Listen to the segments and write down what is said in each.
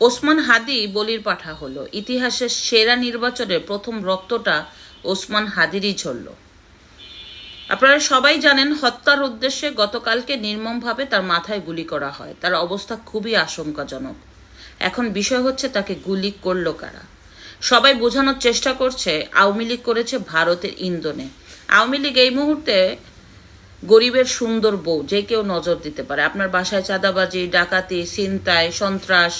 ওসমান হাদি বলির পাঠা হলো। ইতিহাসের সেরা নির্বাচনে প্রথম রক্তটা ওসমান হাদিরই ঝরল। আপনারা সবাই জানেন, হত্যার উদ্দেশ্যে গতকালকে নির্মমভাবে তার মাথায় গুলি করা হয়। তার অবস্থা খুবই আশঙ্কাজনক। এখন বিষয় হচ্ছে তাকে গুলি করলো কারা। সবাই বোঝানোর চেষ্টা করছে আওয়ামী লীগ করেছে ভারতের ইন্ধনে। আওয়ামী লীগ এই মুহূর্তে গরিবের সুন্দর বউ, যে কেউ নজর দিতে পারে। আপনার বাসায় চাঁদাবাজি, ডাকাতি, ছিনতাই, সন্ত্রাস,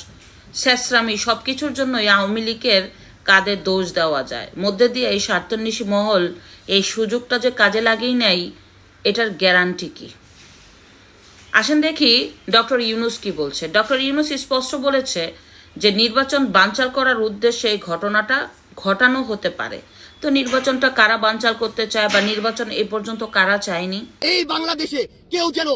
শেষরামি সব কিছুর জন্যই আওয়ামী লীগের কাঁধে দোষ দেওয়া যায়। মধ্যে দিয়ে এই স্বার্থন্বেষী মহল এই সুযোগটা যে কাজে লাগিয়ে নেয়, এটার গ্যারান্টি কি? আসেন দেখি ডক্টর ইউনূস কি বলছে। ডক্টর ইউনূস স্পষ্ট বলেছে যে নির্বাচন বানচাল করার উদ্দেশ্যে এই ঘটনাটা ঘটানো হতে পারে। তো নির্বাচনটা কারা বানচাল করতে চায় বা নির্বাচন এ পর্যন্ত কারা চায়নি? এই বাংলাদেশে কেউ যেন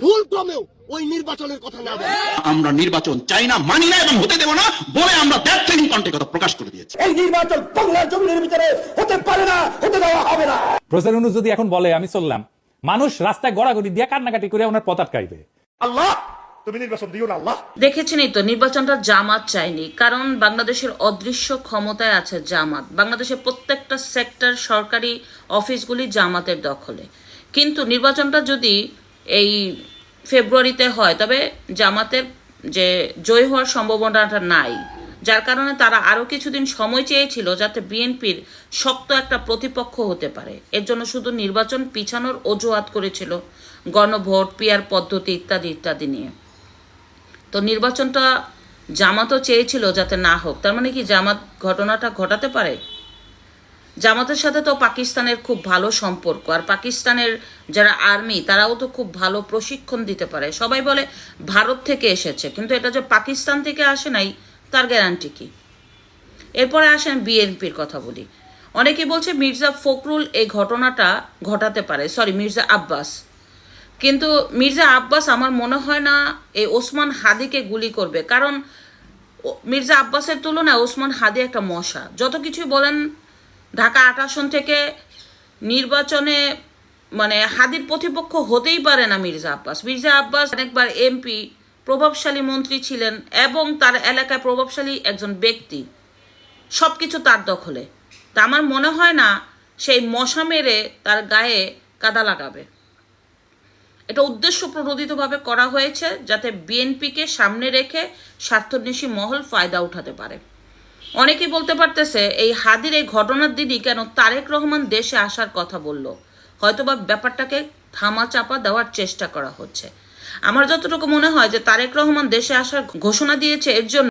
ভুল ক্রমেও ওই নির্বাচনের কথা না বলে। আমরা নির্বাচন চাই না, মানি না এবং হতে দেব না বলে আমরা দ্যাট ট্রেনিং কন্টেক্ট কথা প্রকাশ করে দিয়েছি। এই নির্বাচন বাংলার জমিনের ভিতরে হতে পারে না, হতে দেওয়া হবে না। প্রফেসর ইউনূস যদি এখন বলে আমি চললাম, মানুষ রাস্তায় গড়াগড়ি দিয়ে কান্নাকাটি করে ওনার পথ আটকাইবে। আল্লাহ তুমি নির্বাচন দিও না আল্লাহ। দেখেছেনই তো, নির্বাচনটা জামাত চায়নি, কারণ বাংলাদেশের অদৃশ্য ক্ষমতায় আছে জামাত। বাংলাদেশের প্রত্যেকটা সেক্টর, সরকারি অফিসগুলি জামাতের দখলে। কিন্তু নির্বাচনটা যদি এই ফেব্রুয়ারিতে হয়, তবে জামাতের যে জয় হওয়ার সম্ভাবনাটা নাই, যার কারণে তারা আরও কিছুদিন সময় চেয়েছিল যাতে বিএনপির শক্ত একটা প্রতিপক্ষ হতে পারে। এর জন্য শুধু নির্বাচন পিছানোর অজুহাত করেছিল, গণভোট, পিআর পদ্ধতি ইত্যাদি ইত্যাদি নিয়ে। তো নির্বাচনটা জামাতও চেয়েছিল যাতে না হোক। তার মানে কি জামাত ঘটনাটা ঘটাতে পারে? জামাতের সাথে তো পাকিস্তানের খুব ভালো সম্পর্ক, আর পাকিস্তানের যারা আর্মি তারাও তো খুব ভালো প্রশিক্ষণ দিতে পারে। সবাই বলে ভারত থেকে এসেছে, কিন্তু এটা যে পাকিস্তান থেকে আসে নাই তার গ্যারান্টি কি? এরপরে আসেন বিএনপির কথা বলি। অনেকেই বলছে মির্জা ফখরুল এই ঘটনাটা ঘটাতে পারে, মির্জা আব্বাস। কিন্তু মির্জা আব্বাস আমার মনে হয় না এই ওসমান হাদিকে গুলি করবে, কারণ মির্জা আব্বাসের তুলনায় ওসমান হাদি একটা মশা। যত কিছুই বলেন, ঢাকা ৮ আসন থেকে নির্বাচনে মানে হাদির প্রতিপক্ষ হতেই পারে না মির্জা আব্বাস। মির্জা আব্বাস অনেকবার এমপি, প্রভাবশালী মন্ত্রী ছিলেন এবং তার এলাকায় প্রভাবশালী একজন ব্যক্তি। সব কিছু তার দখলে। তা আমার মনে হয় না সেই মশা মেরে তার গায়ে কাদা লাগাবে। এটা উদ্দেশ্য প্রণোদিতভাবে করা হয়েছে যাতে বিএনপিকে সামনে রেখে স্বার্থন্বেষী মহল ফায়দা উঠাতে পারে। অনেকেই বলতে পারতেছে এই হাদির এই ঘটনার দিনই কেন তারেক রহমান দেশে আসার কথা বলল। হয়তোবা ব্যাপারটাকে ধামাচাপা দেওয়ার চেষ্টা করা হচ্ছে। আমার যতটুকু মনে হয় যে তারেক রহমান দেশে আসার ঘোষণা দিয়েছে এর জন্য